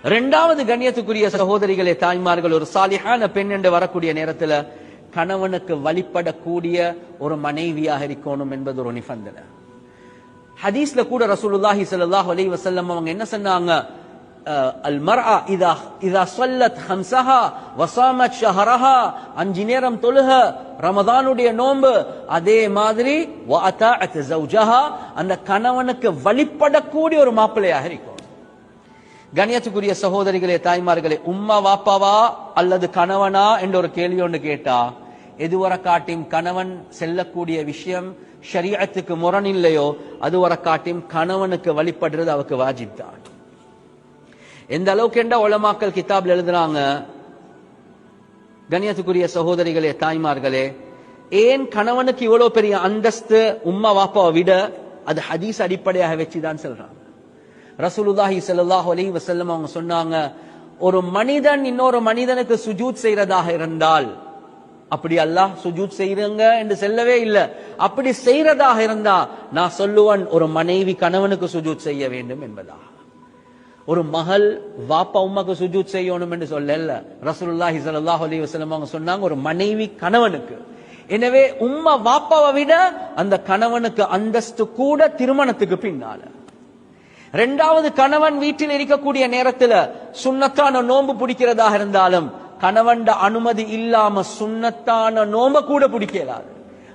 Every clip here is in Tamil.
இரண்டாவது கண்ணியத்துக்குரிய சகோதரிகளே, தாய்மார்கள், ஒரு சாலிஹான பெண் என்று வரக்கூடிய நேரத்துல கணவனுக்கு வழிபடக்கூடிய ஒரு மனைவியாக இருக்கணும் என்பது ஒரு நிபந்தனை. ஹதீஸ்ல கூட ரசூலுல்லாஹி ஸல்லல்லாஹு அலைஹி வஸல்லம் அவங்க என்ன சொன்னாங்க? அல் மர்அ இதா ஸல்லத் ஹம்ஸஹா வ ஸாமத் ஷஹரஹா, 5 நேரம் தொழுக, ரமதானுடைய நோன்பு, அதே மாதிரி வ அதாஅத் ஜௌஜஹா, அந்த கணவனுக்கு வழிபடக்கூடிய ஒரு மாப்பிள்ளையாக இருக்கும். கண்ணியத்துக்குரிய சகோதரிகளே, தாய்மார்களே, உம்மா வாப்பாவா அல்லது கணவனா என்ற ஒரு கேள்வி ஒன்று கேட்டா, எதுவரை காட்டியும் கணவன் செல்லக்கூடிய விஷயம் ஷரீஅத்துக்கு முரண் இல்லையோ அதுவரை காட்டியும் கணவனுக்கு வழிபடுறது அவருக்கு வாஜிப் தான். எந்த அளவுக்கு என்ற உலமாக்கள் கிதாப்ல எழுதுறாங்க, கண்ணியத்துக்குரிய சகோதரிகளே, தாய்மார்களே, ஏன் கணவனுக்கு இவ்வளவு பெரிய அந்தஸ்து உம்மா வாப்பாவை விட, அது ஹதீஸ் அடிப்படையாக வச்சுதான் சொல்றாங்க. ரசூலுல்லாஹி ஸல்லல்லாஹு அலைஹி வஸல்லம் அவங்க சொன்னாங்க, ஒரு மனிதன் இன்னொரு மனிதனுக்கு சுஜூத் செய்யறதாக இருந்தால், அப்படி அல்லாஹ் சுஜூத் செய்யுங்க என்று சொல்லவே இல்லை, அப்படி செய்யறதாக இருந்தா நான் சொல்லுவன் ஒரு மனைவி கணவனுக்கு சுஜூத் செய்ய வேண்டும் என்பதா. ஒரு மகள் வாப்பா உம்மாக்கு சுஜூத் செய்யணும் என்று சொல்லல. ரசூலுல்லாஹி ஸல்லல்லாஹு அலைஹி வஸல்லம் அவங்க சொன்னாங்க ஒரு மனைவி கணவனுக்கு. எனவே உம்மா வாப்பாவை விட அந்த கணவனுக்கு அந்தஸ்து கூட திருமணத்துக்கு பின்னால. இரண்டாவது, கணவன் வீட்டில் இருக்கக்கூடிய நேரத்துல சுன்னத்தான நோன்பு பிடிக்கிறதாக இருந்தாலும் கணவன் அனுமதி இல்லாம சுன்னத்தான நோம்ப கூட பிடிக்கலாது.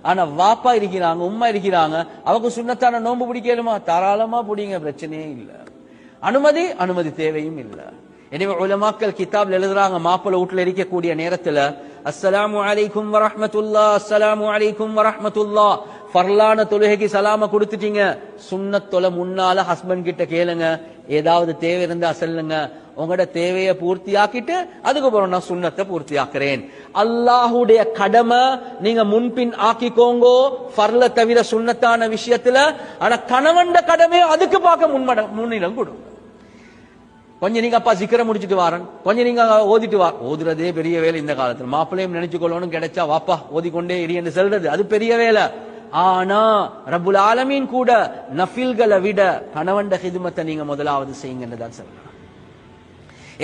ஆனா வாப்பா இருக்கிறாங்க, உம்மா இருக்கிறாங்க, அவங்க சுன்னத்தான நோன்பு பிடிக்கலுமா? தாராளமா பிடிங்க, பிரச்சனையே இல்ல. அனுமதி தேவையும் இல்ல. எனவே உலமாக்கள் கிதாப்ல எழுதுறாங்க, மாப்பிள்ளை வீட்டுல இருக்கக்கூடிய நேரத்துல அஸ்ஸலாமு அலைக்கும் வரஹ்மத்துல்லாஹ், அஸ்ஸலாமு அலைக்கும் வரஹ்மத்துல்லாஹ், ஃபர்லான தொழுகைக்கு சலாம கொடுத்துட்டீங்க, சுன்னத் தொலை முன்னால ஹஸ்பண்ட் கிட்ட கேளுங்க, ஏதாவது தேவை இருந்தா சொல்லுங்க, உங்களோட தேவையை பூர்த்தியாக்கிட்டு அதுக்கப்புறம் நான் சுன்னத்தை பூர்த்தியாக்குறேன். அல்லாஹுடைய கடமை நீங்க முன்பின் ஆக்கிக்கோங்கோ ஃபர்ல தவிர சுன்னத்தான விஷயத்துல. ஆனா கணவன் கடமையை அதுக்கு பார்க்க முன்னிடம் கொடுங்க. கொஞ்சம் நீங்க அப்பா சிக்கரை முடிச்சுட்டு வாரன், கொஞ்சம் நீங்க ஓதிட்டு வா. ஓதுறதே பெரிய வேலை இந்த காலத்துல. மாப்பிள்ளையும் நினைச்சு கொள்ளணும், கிடைச்சா வாப்பா ஓதிக்கொண்டே இரு என்று சொல்றது அது பெரிய வேலை. ஆனா ரப்புல் ஆலமீன் கூட நஃபில்களை விட கணவன் ஹிதுமத்தை நீங்க முதலாவது செய்யுங்கன்னு தான் சொல்றாங்க.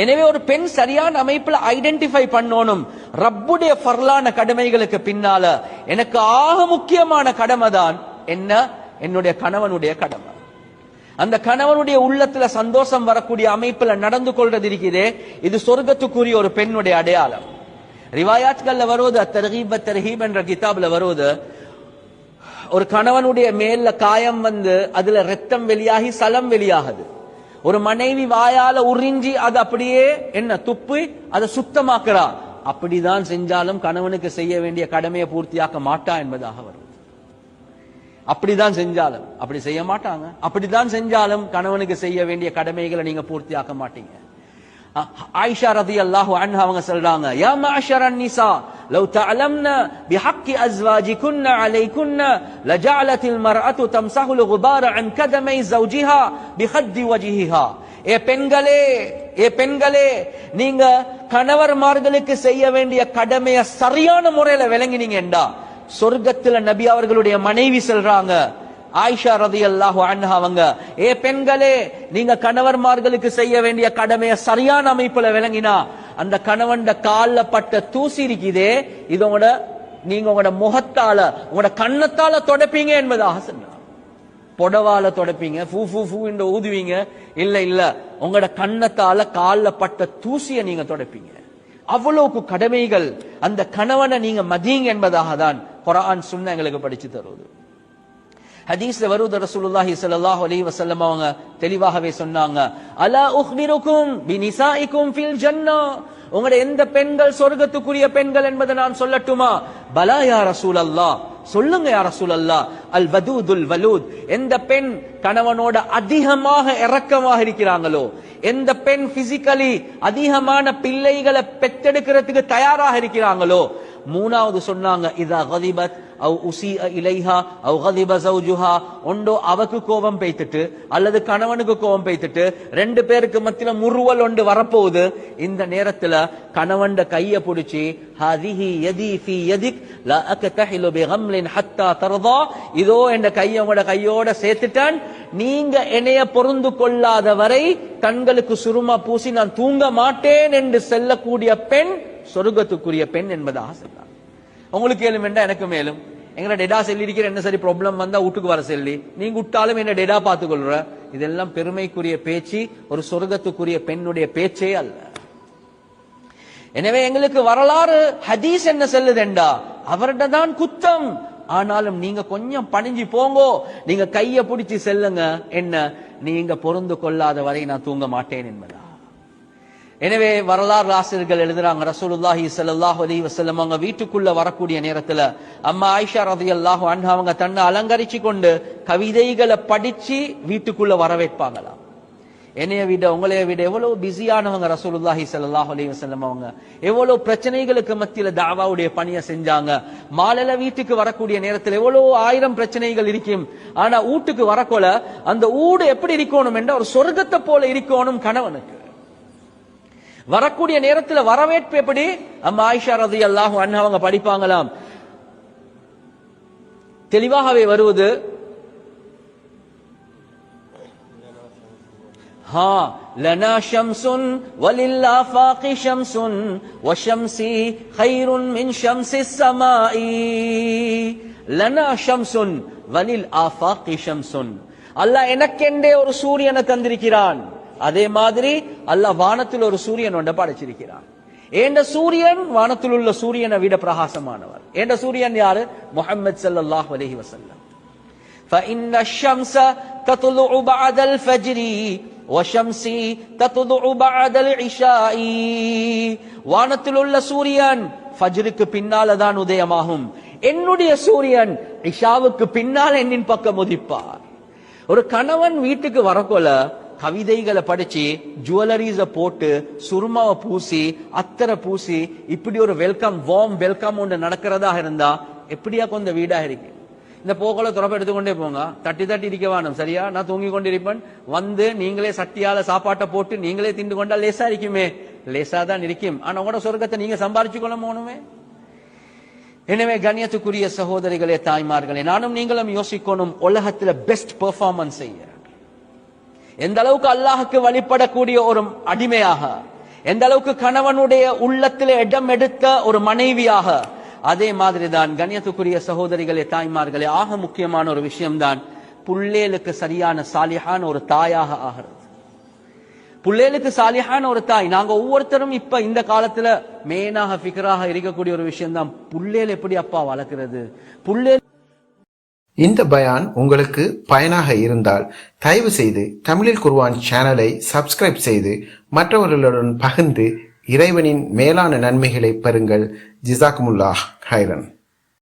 எனவே ஒரு பெண் சரியான அமைப்புல ஐடென்டிஃபை பண்ணணும், ரப்புடைய ஃபர்லான கடமைகளுக்கு பின்னால எனக்கு ஆக முக்கியமான கடமை தான் என்ன? என்னுடைய கணவனுடைய கடமை. அந்த கணவனுடைய உள்ளத்துல சந்தோஷம் வரக்கூடிய அமைப்புல நடந்து கொள்றது இருக்கிறதே, இது சொர்க்கத்துக்குரிய ஒரு பெண்ணுடைய அடையாளம். ரிவாயாத்கள்ல வருவது, தர்கீப் தர்ஹீப் என்ற கிதாப்ல வருவது, ஒரு கணவனுடைய மேல காயம் வந்து அதுல ரத்தம் வெளியாகி சலம் வெளியாகுது. ஒரு மனைவி வாயால உறிஞ்சி அது அப்படியே என்ன துப்பி அதை சுத்தமாக்குறா. அப்படிதான் செஞ்சாலும் கணவனுக்கு செய்ய வேண்டிய கடமையை பூர்த்தியாக்க மாட்டா என்பதாக வரும். அப்படிதான் செஞ்சாலும், அப்படி செய்ய மாட்டாங்க. அப்படிதான் செஞ்சாலும் கணவனுக்கு செய்ய வேண்டிய கடமைகளை நீங்க பூர்த்தியாக்க மாட்டீங்க. ஆயிஷா ரலியல்லாஹு அன்ஹா அவங்க சொல்றாங்க, யா மஅஷரன் நிசா லவ் தஅலம்னா பிஹக்கி அஸ்வாஜிகுன்ன அலைகுன்ன லஜஅலத்தில் மர்அத்து தம்ஸஹுல் குபார அன் கதமை ஜௌஜிஹா பிஹத்தி வஜ்ஹிஹா. ஏ பெண்களே, நீங்க கணவர்மார்களுக்கு செய்ய வேண்டிய கடமையை சரியான முறையில விளங்கினீங்கடா, சொர்க்கத்துல நபி அவர்களுடைய மனைவி சொல்றாங்க, ஆயிஷா ரலியல்லாஹு அன்ஹா அவங்க, ஏ பெண்களே, நீங்க கணவர்மார்களுக்கு செய்ய வேண்டிய கடமையை சரியான அமைப்புல விளங்கினா அந்த கணவன் கால்ல பட்ட தூசி இருக்குதே, இதோட நீங்க உங்களோட முகத்தால உங்களோட கண்ணத்தால தொடப்பீங்க என்பதாக சொன்னாங்க. புடவால தொடப்பீங்க, ஃபூ ஃபூ ஃபூ என்று ஊதுவீங்க, இல்ல உங்களோட கண்ணத்தால கால்ல பட்ட தூசியை நீங்க தொடப்பீங்க. அவ்வளவுக்கு கடமைகள். அந்த கணவனை நீங்க மதிங்க என்பதாக தான் குர்ஆன் சுன்னா எங்களுக்கு படிச்சு தருவது. ஹதீஸ்ல வருது, ரசூலுல்லாஹி ஸல்லல்லாஹு அலைஹி வஸல்லம் அவங்க தெளிவாகவே சொன்னாங்க, அலா உக்பிருக்கும் பினிசாஇக்கும் ஃபில் ஜன்னah, உங்களுடைய எந்த பெண்கள் சொர்க்கத்துக்குரிய பெண்கள் என்பதை நான் சொல்லட்டுமா? பலா யா ரசூலல்லாஹ், சொல்லுங்க யா ரசூலல்லாஹ். அல் வதூதுல் வலூத், எந்த பெண் கணவனோட அதிகமாக இரக்கமாக இருக்கிறாங்களோ, எந்த பெண் பிசிக்கலி அதிகமான பிள்ளைகளை பெற்றெடுக்கிறதுக்கு தயாராக இருக்கிறாங்களோ. மூணாவது சொன்னாங்க, இதா கதிபத் அவ் உஸீஅ இலைஹா அவ் கதிப ஸௌஜுஹா, ஒண்டோ அவக்கு கோபம் பெய்த்துட்டு அல்லது கணவனுக்கு கோபம் பெய்த்துட்டு ரெண்டு பேருக்கு மத்தியில முறுவல் ஒன்று வரப்போகுது. இந்த நேரத்துல கணவன்ட கைய பிடிச்சி ஹதிஹி யதி ஃபீ யதிக் லா அக்தஹிலு பிகம்லின் ஹத்தா தர்தா, இதோ என்ற கைய உங்களோட கையோட சேர்த்துட்டான், நீங்க என்னைய பொருந்து கொள்ளாத வரை கண்களுக்கு சுருமா பூசி நான் தூங்க மாட்டேன் என்று செல்லக்கூடிய பெண் சொர்க்கத்துக்குரிய பெண் என்பதாக சொன்னார். உங்களுக்கு ஏழும் வேண்டாம், எனக்கு மேலும். எங்களை டெடா சொல்லி இருக்கிற என்ன சரி ப்ராப்ளம் வந்தா வீட்டுக்கு வர சொல்லி நீங்க விட்டாலும் என்ன டெடா பார்த்துக் கொள்ற, இதெல்லாம் பெருமைக்குரிய பேச்சு, ஒரு சொர்க்கத்துக்குரிய பெண்ணுடைய பேச்சே அல்ல. எனவே எங்களுக்கு வரலாறு ஹதீஸ் என்ன சொல்லுதெண்டா, அவர்கிட்ட தான் குத்தம். ஆனாலும் நீங்க கொஞ்சம் பணிஞ்சு போங்கோ, நீங்க கைய பிடிச்சி செல்லுங்க, என்ன நீங்க பொருந்து கொள்ளாத வரை நான் தூங்க மாட்டேன் என்பதா. எனவே வரலாறு ஆசிரியர்கள் எழுதுறாங்க, ரசூலுல்லாஹி ஸல்லல்லாஹு அலைஹி வஸல்லம் அவங்க வீட்டுக்குள்ள வரக்கூடிய நேரத்துல அம்மா ஆயிஷா ரலியல்லாஹு அன்ஹா அவங்க தன்னை அலங்கரிச்சு கொண்டு கவிதைகளை படிச்சு வீட்டுக்குள்ள வரவேற்பாங்களாம். என்னைய விட உங்களைய விட எவ்வளவு பிஸியானவங்க ரசூலுல்லாஹி ஸல்லல்லாஹு அலைஹி வஸல்லம் அவங்க, எவ்வளவு பிரச்சனைகளுக்கு மத்தியில தாவாவுடைய பணியை செஞ்சாங்க. மாலையில வீட்டுக்கு வரக்கூடிய நேரத்தில் எவ்வளவு 1000 பிரச்சனைகள் இருக்கும். ஆனா வீட்டுக்கு வரக்கொல அந்த ஊடு எப்படி இருக்கணும் என்ற ஒரு சொர்க்கத்தை போல இருக்கணும் கணவனுக்கு. வரக்கூடிய நேரத்தில் வரவேற்பு எப்படி, அம்மா ஆயிஷா ரலியல்லாஹு அன்ஹா அவங்க படிப்பாங்களாம், தெளிவாகவே வருவது, லனா ஷம்சுன் வலில் ஆஃபாகி ஷம்சுன் வஷம்சி கைருன் மின் ஷம்ஸிஸ் ஸமாஇ. லனா ஷம்சுன் வலில் ஆஃபாகி ஷம்சுன், அல்லாஹ் எனக்கென்றே ஒரு சூரியனை தந்திருக்கிறான். அதே மாதிரி அல்லாஹ் வானத்தில் ஒரு சூரியன் ஒன்றை படைச்சிருக்கிறான். ஏண்ட சூரியன் வானத்தில் உள்ள சூரியனை விட பிரகாசமானவர். ஏண்ட சூரியன் யாரு? முஹம்மது ஸல்லல்லாஹு அலைஹி வஸல்லம். فإن الشمس تطلع بعد الفجر وشمسي تطلع بعد العشاء. வானத்தில் உள்ள சூரியன் ஃபஜ்ருக்கு பின்னால தான் உதயமாகும். என்னுடைய சூரியன் இஷாவுக்கு பின்னால் என்னின் பக்கம் உதிப்பார். ஒரு கணவன் வீட்டுக்கு வரக்கொல கவிதைகளை படிச்சு ஜுவல்லரிஸ போட்டு சுருமாவை பூசி அத்தரை பூசி இப்படி ஒரு வெல்கம் வார்ம் வெல்கம் ஒன்று நடக்கிறதா இருந்தா எப்படியா கொஞ்ச வீடா இருக்கு. இந்த போக்கல துறப்ப எடுத்துக்கொண்டே போங்க, தட்டி தட்டி இருக்க வேணும். சரியா, நான் தூங்கி கொண்டிருப்பேன், வந்து நீங்களே சட்டியால சாப்பாட்டை போட்டு நீங்களே திண்டு கொண்டா லேசா இருக்குமே, லேசா தான் இருக்கும். ஆனா உங்களோட சொர்க்கத்தை நீங்க சம்பாரிச்சு கொள்ள போகணுமே. எனவே கண்ணியத்துக்குரிய சகோதரிகளே, தாய்மார்களே, நானும் நீங்களும் யோசிக்கணும், உலகத்துல பெஸ்ட் பெர்ஃபார்மன்ஸ் செய்ய எந்த அளவுக்கு அல்லாஹுக்கு வழிபடக்கூடிய ஒரு அடிமையாக, எந்த அளவுக்கு கணவனுடைய உள்ளத்தில் இடம் எடுத்த ஒரு மனைவியாக, அதே மாதிரிதான் கண்ணியத்துக்குரிய சகோதரிகளே, தாய்மார்களே, ஆக முக்கியமான ஒரு விஷயம்தான் புள்ளேலுக்கு சரியான சாலிஹான ஒரு தாயாக ஆகிறது. புள்ளேலுக்கு சாலிஹான ஒரு தாய். நாங்க ஒவ்வொருத்தரும் இப்ப இந்த காலத்துல மெயினாக ஃபிக்ராக இருக்கக்கூடிய ஒரு விஷயம் தான், புள்ளேல் எப்படி அப்பா வளர்க்கிறது. புள்ளேல் இந்த பயான் உங்களுக்கு பயனாக இருந்தால் தயவு செய்து தமிழில் குர்ஆன் சேனலை சப்ஸ்கிரைப் செய்து மற்றவர்களுடன் பகிர்ந்து இறைவனின் மேலான நன்மைகளை பெறுங்கள். ஜிசாக்குமுல்லாஹ் ஹைரன்.